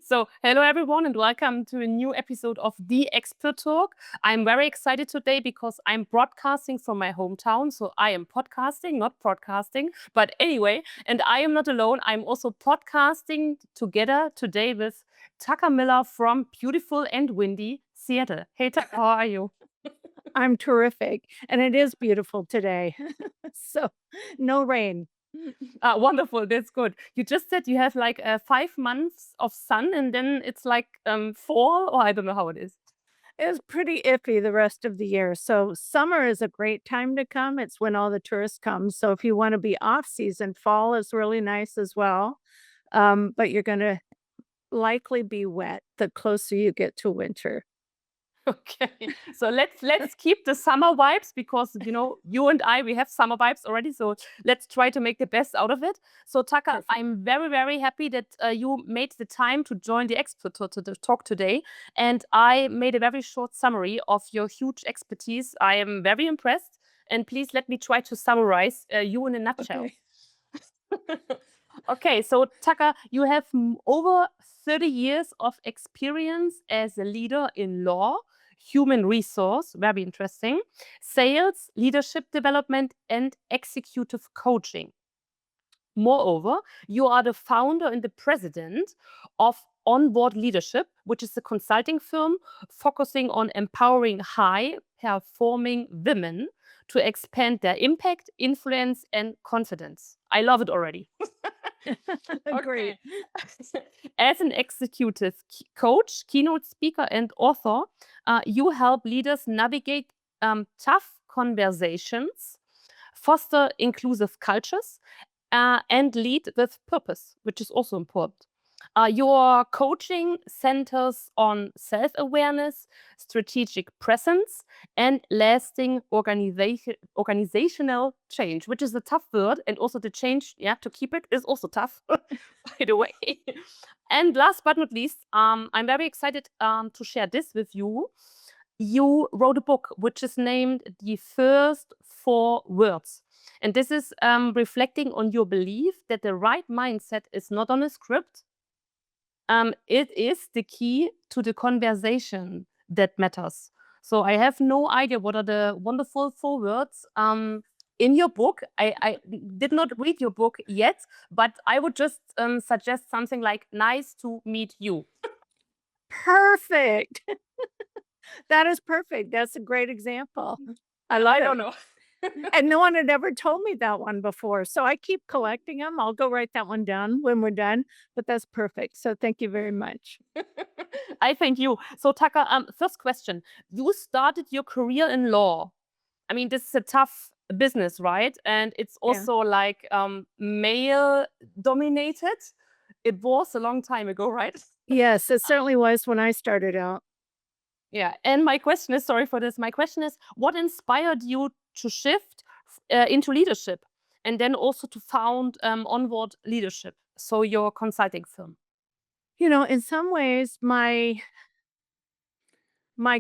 So, hello everyone, and welcome to a new episode of The Expert Talk. I'm very excited today because I'm broadcasting from my hometown. So, I am podcasting, not broadcasting. But anyway, and I am not alone. I'm also podcasting together today with Tucker Miller from beautiful and windy Seattle. Hey, Tucker, how are you? I'm terrific, and it is beautiful today. So, no rain. Wonderful. That's good. You just said you have like 5 months of sun, and then it's like fall, or I don't know how it is. It's pretty iffy the rest of the year. So, summer is a great time to come. It's when all the tourists come. So, if you want to be off season, fall is really nice as well. But you're going to likely be wet the closer you get to winter. Okay, so let's keep the summer vibes because you and I, we have summer vibes already. So let's try to make the best out of it. So Taka, Perfect. I'm very happy that you made the time to join the expert to the talk today, and I made a very short summary of your huge expertise. I am very impressed, and please let me try to summarize you in a nutshell. Okay. Okay, so Taka, you have over 30 years of experience as a leader in law, human resource, very interesting, sales, leadership development, and executive coaching. Moreover, you are the founder and the president of Onboard Leadership, which is a consulting firm focusing on empowering high performing women to expand their impact, influence, and confidence. I love it already. Great. Okay. As an executive coach, keynote speaker, and author, you help leaders navigate tough conversations, foster inclusive cultures, and lead with purpose, which is also important. Your coaching centers on self awareness, strategic presence, and lasting organizational change, which is a tough word. And also the change, yeah, to keep it is also tough, by the way. And last but not least, I'm very excited to share this with you. You wrote a book which is named The First Four Words. And this is reflecting on your belief that the right mindset is not on a script. It is the key to the conversation that matters. So I have no idea what are the wonderful four words in your book. I did not read your book yet, but I would just suggest something like "nice to meet you." Perfect. That is perfect. That's a great example. I love I don't it. know. And no one had ever told me that one before, so I keep collecting them. 'em. I'll go write that one down when we're done, but that's perfect. So thank you very much. I thank you. So Taka, first question: you started your career in law. I mean, this is a tough business, right? And it's Yeah. also like male dominated. It was a long time ago, right? Yes, it certainly was when I started out. Yeah. And my question is, sorry for this. My question is, what inspired you to shift into leadership, and then also to found Onward Leadership, so your consulting firm? In some ways, my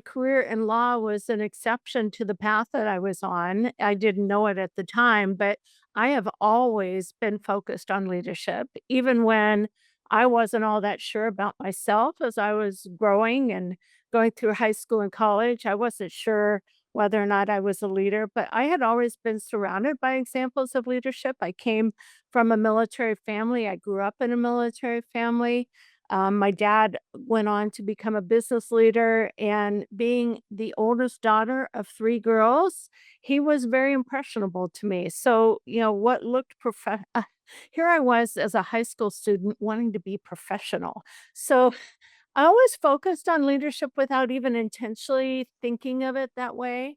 career in law was an exception to the path that I was on. I didn't know it at the time, but I have always been focused on leadership, even when I wasn't all that sure about myself as I was growing and going through high school and college. I wasn't sure whether or not I was a leader, but I had always been surrounded by examples of leadership. I came from a military family, I grew up in a military family. My dad went on to become a business leader, and being the oldest daughter of 3 girls, he was very impressionable to me. So, what looked here I was as a high school student wanting to be professional. So, I always focused on leadership without even intentionally thinking of it that way.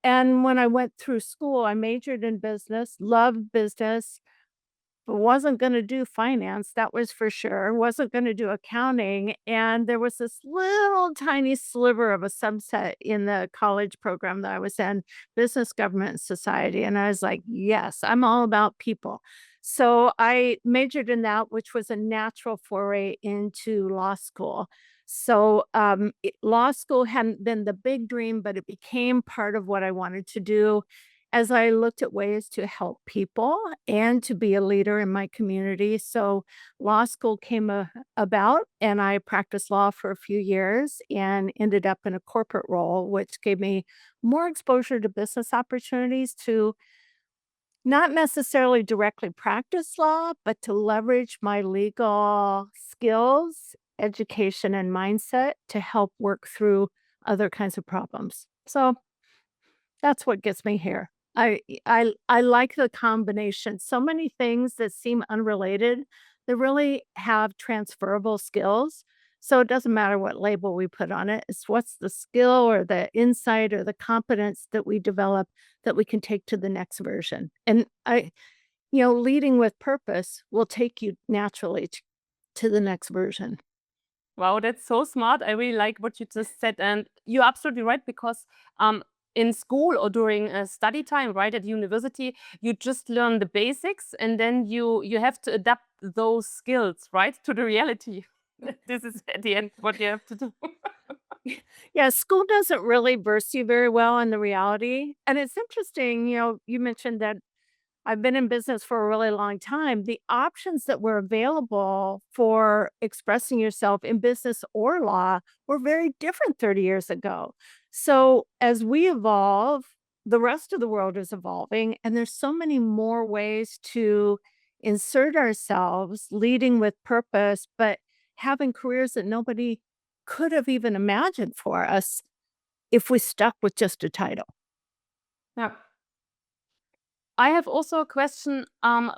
And when I went through school, I majored in business, loved business, wasn't gonna do finance, that was for sure, wasn't gonna do accounting, and there was this little tiny sliver of a subset in the college program that I was in, business, government, and society, and I was like, "Yes, I'm all about people." So I majored in that, which was a natural foray into law school. So, law school hadn't been the big dream, but it became part of what I wanted to do, as I looked at ways to help people and to be a leader in my community. So law school came about, and I practiced law for a few years and ended up in a corporate role, which gave me more exposure to business opportunities to not necessarily directly practice law, but to leverage my legal skills, education, and mindset to help work through other kinds of problems. So that's what gets me here. I like the combination. So many things that seem unrelated, they really have transferable skills. So it doesn't matter what label we put on it. It's what's the skill or the insight or the competence that we develop that we can take to the next version. And leading with purpose will take you naturally to the next version. Wow, that's so smart. I really like what you just said. And you're absolutely right because in school or during study time, right, at university, you just learn the basics and then you have to adapt those skills, right, to the reality. This is at the end what you have to do. Yeah, school doesn't really verse you very well on the reality. And it's interesting, you mentioned that I've been in business for a really long time. The options that were available for expressing yourself in business or law were very different 30 years ago. So as we evolve, the rest of the world is evolving, and there's so many more ways to insert ourselves, leading with purpose, but having careers that nobody could have even imagined for us if we stuck with just a title. Yeah. I have also a question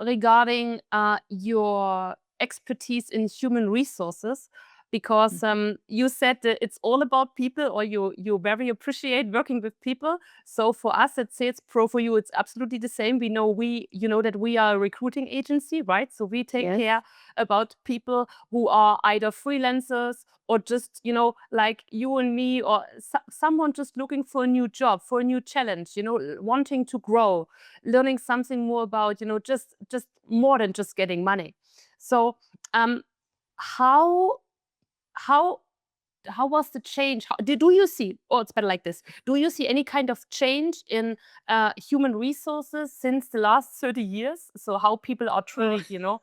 regarding your expertise in human resources, because you said that it's all about people, or you very appreciate working with people. So for us at Sales Pro, for you, it's absolutely the same. You know that we are a recruiting agency, right? So we take Yes. care about people who are either freelancers or just like you and me, or someone just looking for a new job, for a new challenge, wanting to grow, learning something more about just more than just getting money. So um how how how was the change? Do you see, or it's better like this, do you see any kind of change in human resources since the last 30 years? So how people are Ugh. treated?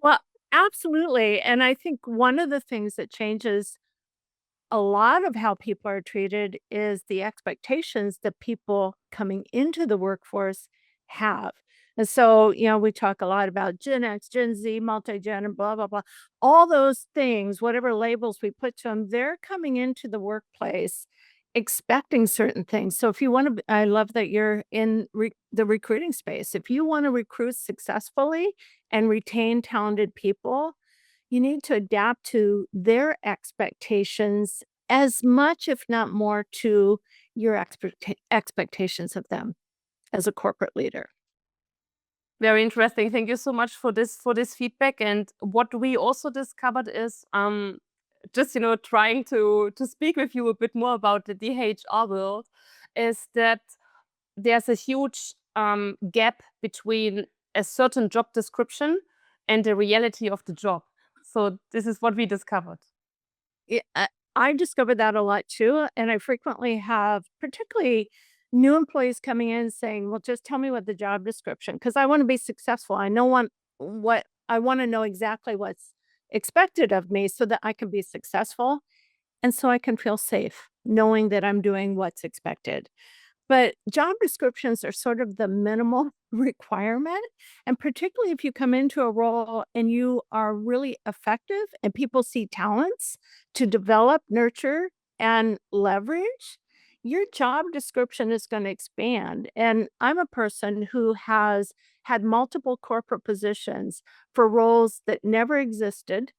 Well, absolutely. And I think one of the things that changes a lot of how people are treated is the expectations that people coming into the workforce have. And so, we talk a lot about Gen X, Gen Z, multi-gen, and blah, blah, blah. All those things, whatever labels we put to them, they're coming into the workplace expecting certain things. So if you want to, I love that you're in the recruiting space. If you want to recruit successfully and retain talented people, you need to adapt to their expectations as much, if not more, to your expectations of them as a corporate leader. Very interesting. Thank you so much for this feedback. And what we also discovered is just trying to speak with you a bit more about the HR world, is that there's a huge gap between a certain job description and the reality of the job. So this is what we discovered. Yeah, I discovered that a lot too, and I frequently have particularly new employees coming in saying, "Well, just tell me what the job description, because I wanna be successful. I know what I wanna know exactly what's expected of me so that I can be successful, and so I can feel safe knowing that I'm doing what's expected." But job descriptions are sort of the minimal requirement, and particularly if you come into a role and you are really effective and people see talents to develop, nurture, and leverage, your job description is gonna expand, and I'm a person who has had multiple corporate positions for roles that never existed,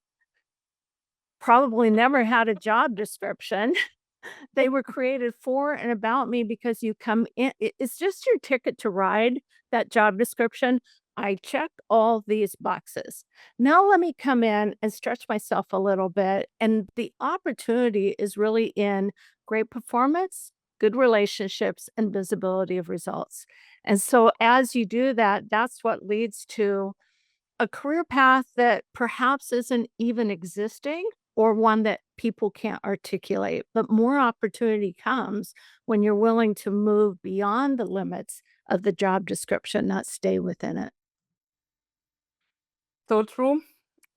probably never had a job description. They were created for and about me because you come in, it's just your ticket to ride, that job description. I check all these boxes. Now let me come in and stretch myself a little bit, and the opportunity is really in great performance, good relationships, and visibility of results. And so as you do that, that's what leads to a career path that perhaps isn't even existing, or one that people can't articulate. But more opportunity comes when you're willing to move beyond the limits of the job description, not stay within it. So true.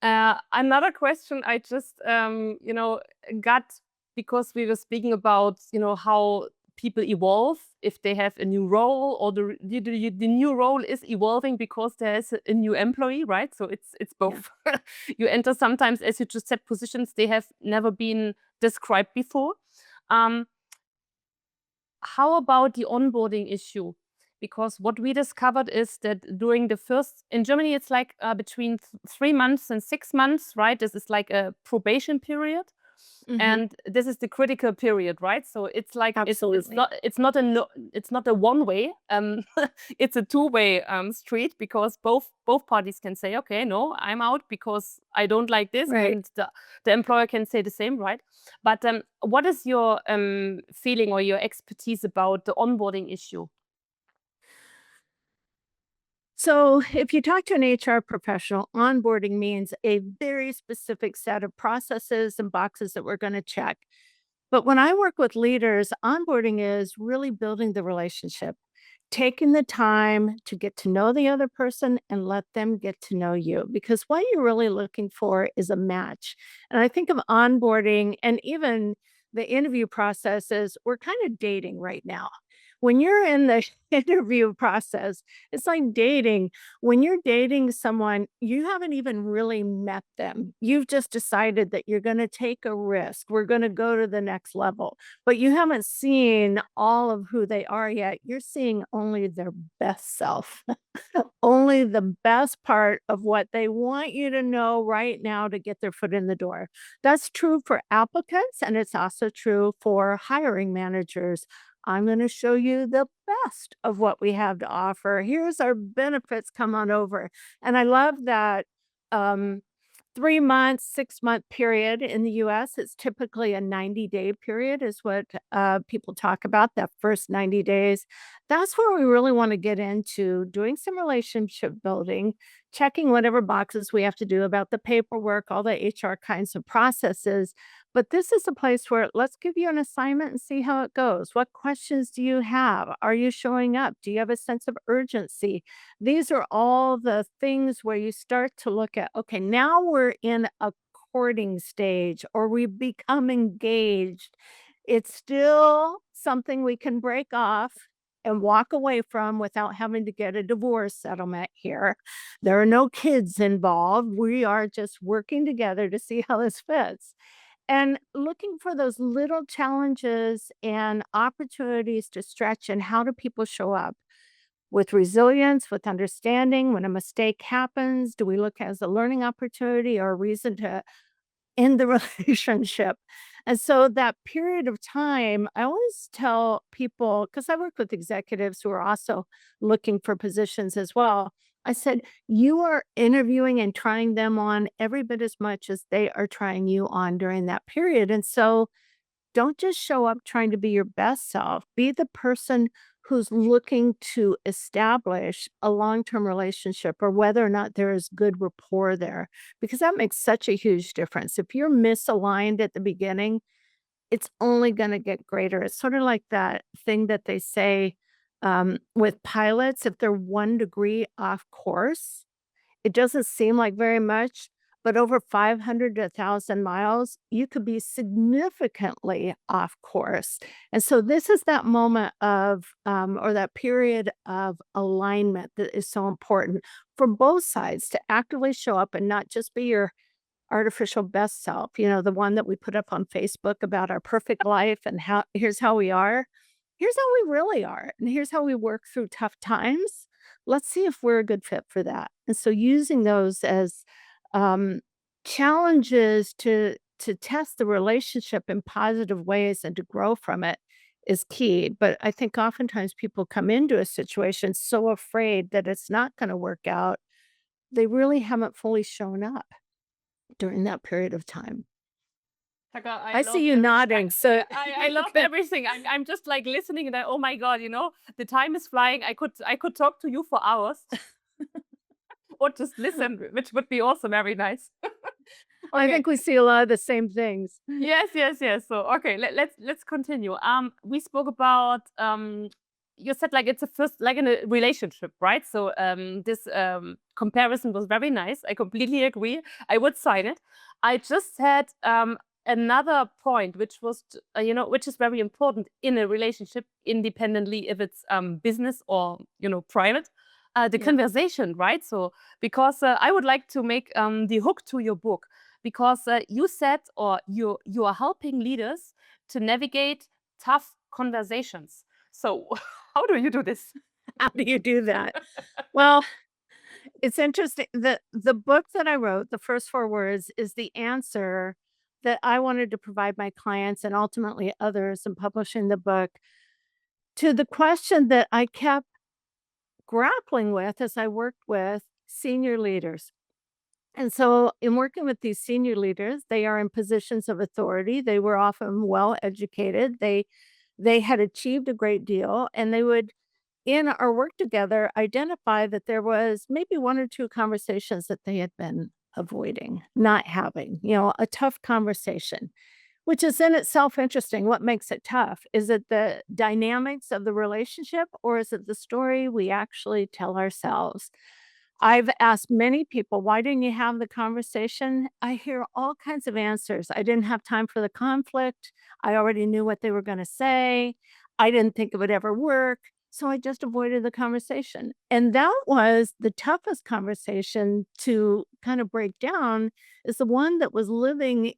Another question I just, got because we were speaking about, how people evolve if they have a new role or the new role is evolving because there is a new employee, right? So it's Yeah. both. You enter sometimes, as you just said, positions they have never been described before. Um, how about the onboarding issue? Because what we discovered is that during the first in Germany, it's like between 3 months and 6 months, right? This is like a probation period, Mhm. and this is the critical period, right? So it's like Absolutely. it's not a one way, it's a two-way street because both parties can say, okay, no, I'm out because I don't like this, Right. and the employer can say the same, right? But what is your feeling or your expertise about the onboarding issue? So, if you talk to an HR professional, onboarding means a very specific set of processes and boxes that we're going to check. But when I work with leaders, onboarding is really building the relationship, taking the time to get to know the other person and let them get to know you. Because what you're really looking for is a match. And I think of onboarding and even the interview processes, we're kind of dating right now. When you're in the interview process, it's like dating. When you're dating someone, you haven't even really met them. You've just decided that you're going to take a risk. We're going to go to the next level, but you haven't seen all of who they are yet. You're seeing only their best self, only the best part of what they want you to know right now to get their foot in the door. That's true for applicants, and it's also true for hiring managers. I'm going to show you the best of what we have to offer. Here's our benefits. Come on over. And I love that um, 3 months, 6-month period in the US. It's typically a 90-day period, is what people talk about, that first 90 days. That's where we really want to get into doing some relationship building, checking whatever boxes we have to do about the paperwork, all the HR kinds of processes. But this is a place where let's give you an assignment and see how it goes. What questions do you have? Are you showing up? Do you have a sense of urgency? These are all the things where you start to look at, okay, now we're in a courting stage or we become engaged. It's still something we can break off and walk away from without having to get a divorce settlement here. There are no kids involved. We are just working together to see how this fits. And looking for those little challenges and opportunities to stretch and how do people show up with resilience, with understanding when a mistake happens? Do we look as a learning opportunity or a reason to end the relationship? And so that period of time, I always tell people, because I work with executives who are also looking for positions as well. I said, you are interviewing and trying them on every bit as much as they are trying you on during that period. And so don't just show up trying to be your best self. Be the person who's looking to establish a long-term relationship or whether or not there is good rapport there, because that makes such a huge difference. If you're misaligned at the beginning, it's only going to get greater. It's sort of like that thing that they say with pilots, if they're 1 degree off course, it doesn't seem like very much, but over 500 to 1,000 miles, you could be significantly off course. And so this is that moment of, or that period of alignment that is so important for both sides to actively show up and not just be your artificial best self, the one that we put up on Facebook about our perfect life and how here's how we are. Here's how we really are, and here's how we work through tough times. Let's see if we're a good fit for that. And so using those as um, challenges to test the relationship in positive ways and to grow from it is key. But I think oftentimes people come into a situation so afraid that it's not going to work out, they really haven't fully shown up during that period of time. Taka, I I love see you everything. nodding, so I love everything. I'm just like listening and oh my god, the time is flying. I could talk to you for hours or just listen, which would be also very nice. I Okay. think we see a lot of the same things. Yes, yes, yes. So okay, let's continue. We spoke about you said like it's a first like in a relationship, right? So this comparison was very nice. I completely agree. I would sign it. I just had another point, which was which is very important in a relationship, independently if it's business or private. The Yeah. conversation, right? So because I would like to make the hook to your book because you said or you are helping leaders to navigate tough conversations. So how do you do this? How do you do that? Well, it's interesting. The book that I wrote, the first 4 words, is the answer that I wanted to provide my clients and ultimately others in publishing the book to the question that I kept grappling with as I worked with senior leaders. And so, in working with these senior leaders, they are in positions of authority. They were often well educated. They had achieved a great deal, and they would, in our work together, identify that there was maybe 1 or 2 conversations that they had been avoiding, not having, a tough conversation, which is in itself interesting. What makes it tough? Is it the dynamics of the relationship, or is it the story we actually tell ourselves? I've asked many people, "Why didn't you have the conversation?" I hear all kinds of answers. "I didn't have time for the conflict. I already knew what they were gonna say. I didn't think it would ever work, so I just avoided the conversation." And that was the toughest conversation to kind of break down, is the one that was living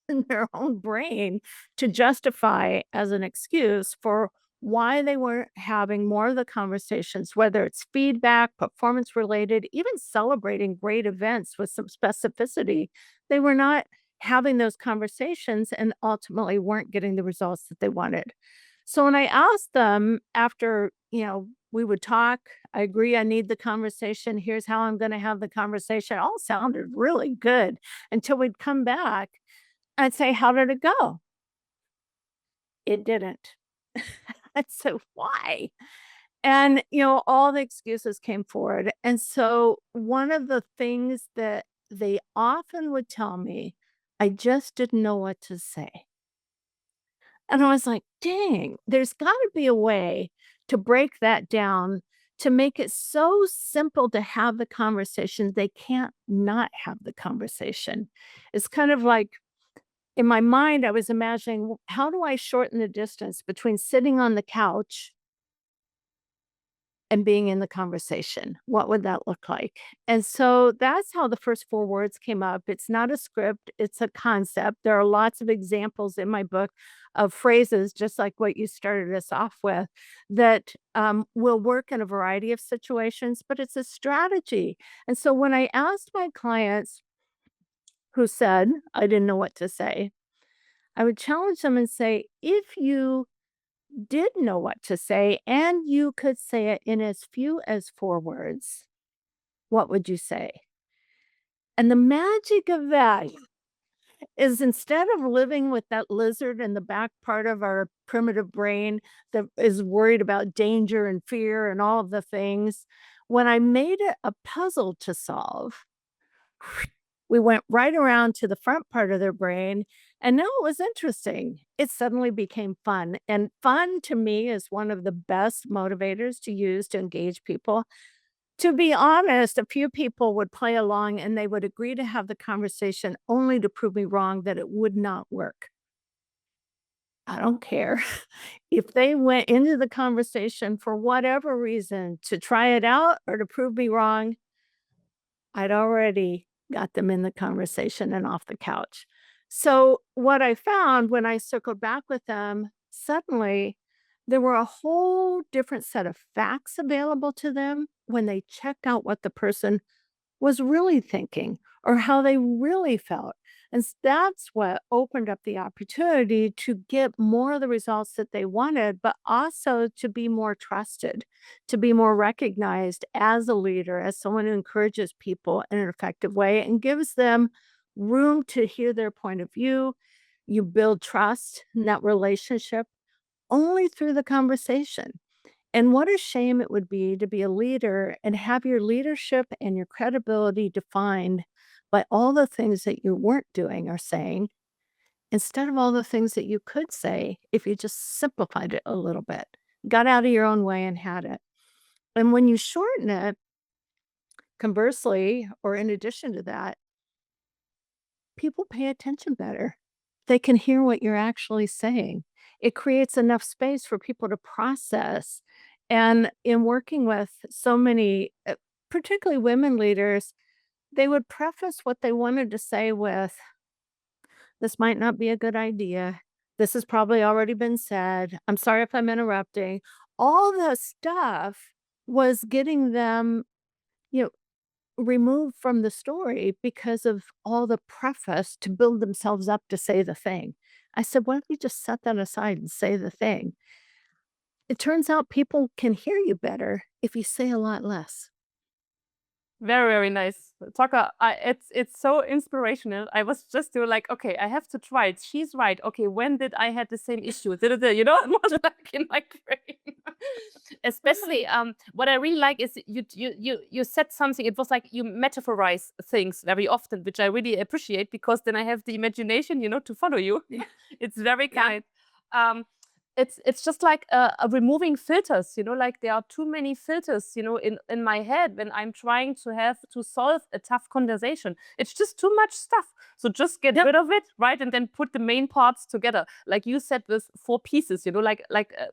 in their own brain to justify as an excuse for why they weren't having more of the conversations, whether it's feedback, performance related, even celebrating great events with some specificity. They were not having those conversations and ultimately weren't getting the results that they wanted. So when I asked them after, we would talk, I agree, I need the conversation. Here's how I'm going to have the conversation. All sounded really good until we'd come back. I'd say, "How did it go?" It didn't. And so why? And, all the excuses came forward. And so one of the things that they often would tell me, "I just didn't know what to say." And I was like, dang, there's got to be a way to break that down to make it so simple to have the conversation. They can't not have the conversation. It's kind of like in my mind, I was imagining, how do I shorten the distance between sitting on the couch and being in the conversation? What would that look like? And so that's how the first 4 words came up. It's not a script, it's a concept. There are lots of examples in my book of phrases, just like what you started us off with, that will work in a variety of situations, but it's a strategy. And so when I asked my clients who said, "I didn't know what to say," I would challenge them and say, if you did know what to say and you could say it in as few as 4 words, what would you say? And the magic of that is, instead of living with that lizard in the back part of our primitive brain that is worried about danger and fear and all of the things, when I made it a puzzle to solve, we went right around to the front part of their brain, and now it was interesting. It suddenly became fun, and fun to me is one of the best motivators to use to engage people. To be honest, a few people would play along and they would agree to have the conversation only to prove me wrong that it would not work. I don't care. If they went into the conversation for whatever reason to try it out or to prove me wrong, I'd already got them in the conversation and off the couch. So, what I found when I circled back with them, suddenly there were a whole different set of facts available to them when they checked out what the person was really thinking or how they really felt. And that's what opened up the opportunity to get more of the results that they wanted, but also to be more trusted, to be more recognized as a leader, as someone who encourages people in an effective way and gives them room to hear their point of view. You build trust in that relationship only through the conversation. And what a shame it would be to be a leader and have your leadership and your credibility defined by all the things that you weren't doing or saying instead of all the things that you could say if you just simplified it a little bit, got out of your own way and had it. And when you shorten it, conversely, or in addition to that, people pay attention better. They can hear what you're actually saying. It creates enough space for people to process. And in working with so many, particularly women leaders, they would preface what they wanted to say with, "This might not be a good idea. This has probably already been said. I'm sorry if I'm interrupting." All the stuff was getting them, you know, removed from the story because of all the preface to build themselves up to say the thing. I said, "Why don't you just set that aside and say the thing?" It turns out people can hear you better if you say a lot less. Very, very nice. Tucker, it's so inspirational. I was just doing like, okay, I have to try it. She's right. Okay, when did I had the same issue? You know, more like in my brain. Especially, what I really like is you said something. It was like you metaphorize things very often, which I really appreciate because then I have the imagination, you know, to follow you. Yeah. It's very Yeah. kind. Um, it's just like removing filters, you know, like there are too many filters, you know, in my head when I'm trying to have to solve a tough conversation. It's just too much stuff. So just get Yep. rid of it, right? And then put the main parts together. Like you said, with 4 pieces, you know,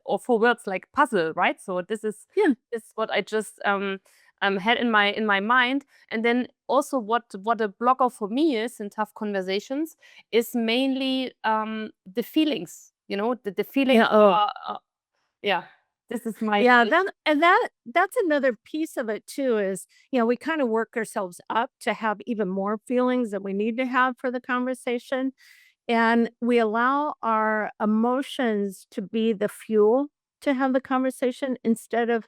or 4 words like puzzle, right? So Yeah. this is what I just had in my mind. And then also what a blocker for me is in tough conversations is mainly the feelings, you know, the feelings Yeah. Oh, yeah, this is my yeah, issue. that's another piece of it too is, we kinda work ourselves up to have even more feelings that we need to have for the conversation, and we allow our emotions to be the fuel to have the conversation instead of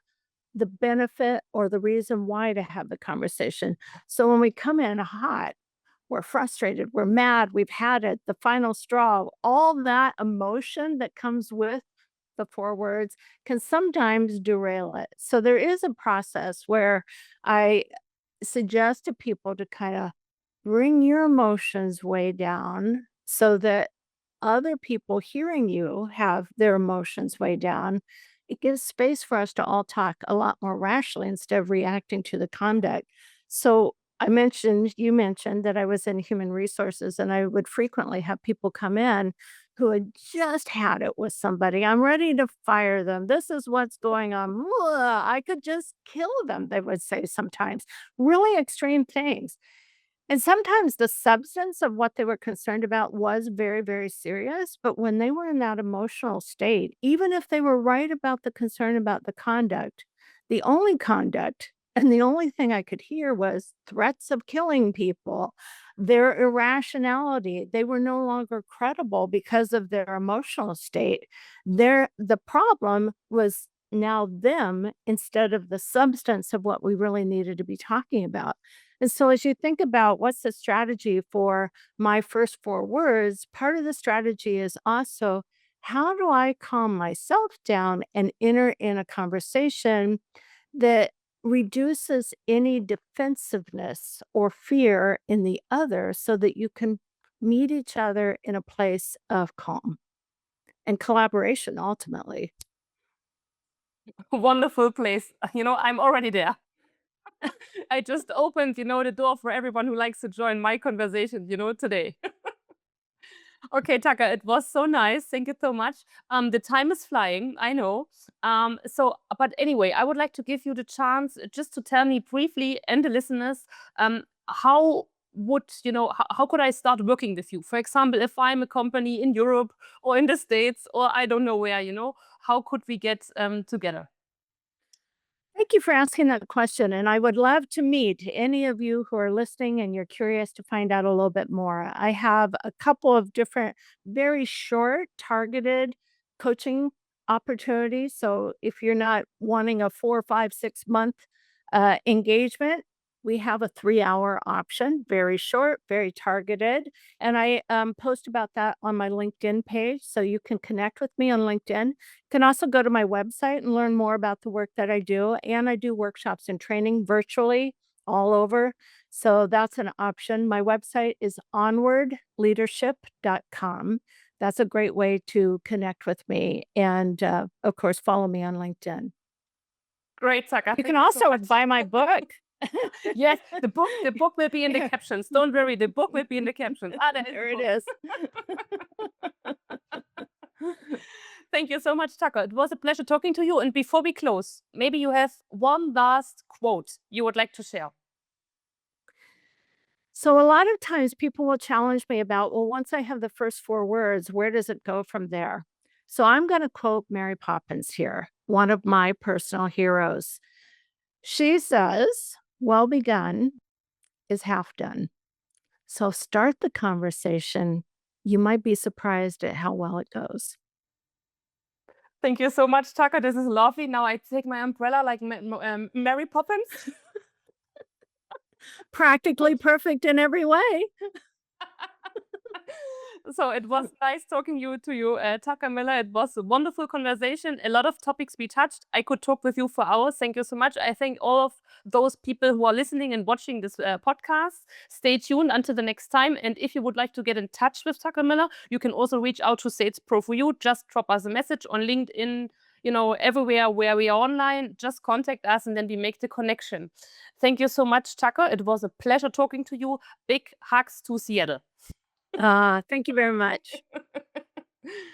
the benefit or the reason why to have the conversation. So when we come in hot, we're frustrated, we're mad, we've had it, the final straw, all that emotion that comes with the 4 words can sometimes derail it. So there is a process where I suggest to people to kinda bring your emotions way down so that other people hearing you have their emotions way down. It gives space for us to all talk a lot more rationally instead of reacting to the conduct. So you mentioned that I was in human resources and I would frequently have people come in who had just had it with somebody. I'm ready to fire them. This is what's going on. Ugh, I could just kill them, they would say sometimes. Really extreme things. And sometimes the substance of what they were concerned about was very, very serious, but when they were in that emotional state, even if they were right about the concern about the conduct, the only conduct and the only thing I could hear was threats of killing people, their irrationality. They were no longer credible because of their emotional state. The problem was now them instead of the substance of what we really needed to be talking about. And so as you think about what's the strategy for my first 4 words, part of the strategy is also how do I calm myself down and enter in a conversation that reduces any defensiveness or fear in the other so that you can meet each other in a place of calm and collaboration ultimately. Wonderful place. You know, I'm already there. I just opened, you know, the door for everyone who likes to join my conversation, you know, today. Okay, Tucker, it was so nice. Thank you so much. The time is flying, I know. But anyway, I would like to give you the chance just to tell me briefly and the listeners, how would, you know, how could I start working with you? For example, if I'm a company in Europe or in the States or I don't know where, you know, how could we get together? Thank you for asking that question. And I would love to meet any of you who are listening and you're curious to find out a little bit more. I have a couple of different, very short, targeted coaching opportunities. So if you're not wanting a 4, 5, 6 month engagement, we have a 3 hour option, very short, very targeted. And I post about that on my LinkedIn page. So you can connect with me on LinkedIn. Can also go to my website and learn more about the work that I do, and I do workshops and training virtually all over. So that's an option. My website is onwardleadership.com. That's a great way to connect with me. And of course, follow me on LinkedIn. Great, Tucker. You Thank can you so also much. buy my book. Yes, the book will be in the Yeah. captions. Don't worry, the book will be in the captions. There is There the it book. is. Thank you so much, Tucker. It was a pleasure talking to you. And before we close, maybe you have one last quote you would like to share. So a lot of times people will challenge me about, well, once I have the first 4 words, where does it go from there? So I'm going to quote Mary Poppins here, one of my personal heroes. She says, well begun is half done. So start the conversation. You might be surprised at how well it goes. Thank you so much, Tucker. This is lovely. Now I take my umbrella like Mary Poppins. Practically perfect in every way. So it was nice talking to you, Tucker Miller. It was a wonderful conversation. A lot of topics we touched. I could talk with you for hours. Thank you so much. I thank all of those people who are listening and watching this podcast. Stay tuned until the next time. And if you would like to get in touch with Tucker Miller, you can also reach out to Sales Pro for You. Just drop us a message on LinkedIn, everywhere where we are online. Just contact us and then we make the connection. Thank you so much, Tucker. It was a pleasure talking to you. Big hugs to Seattle. Thank you very much.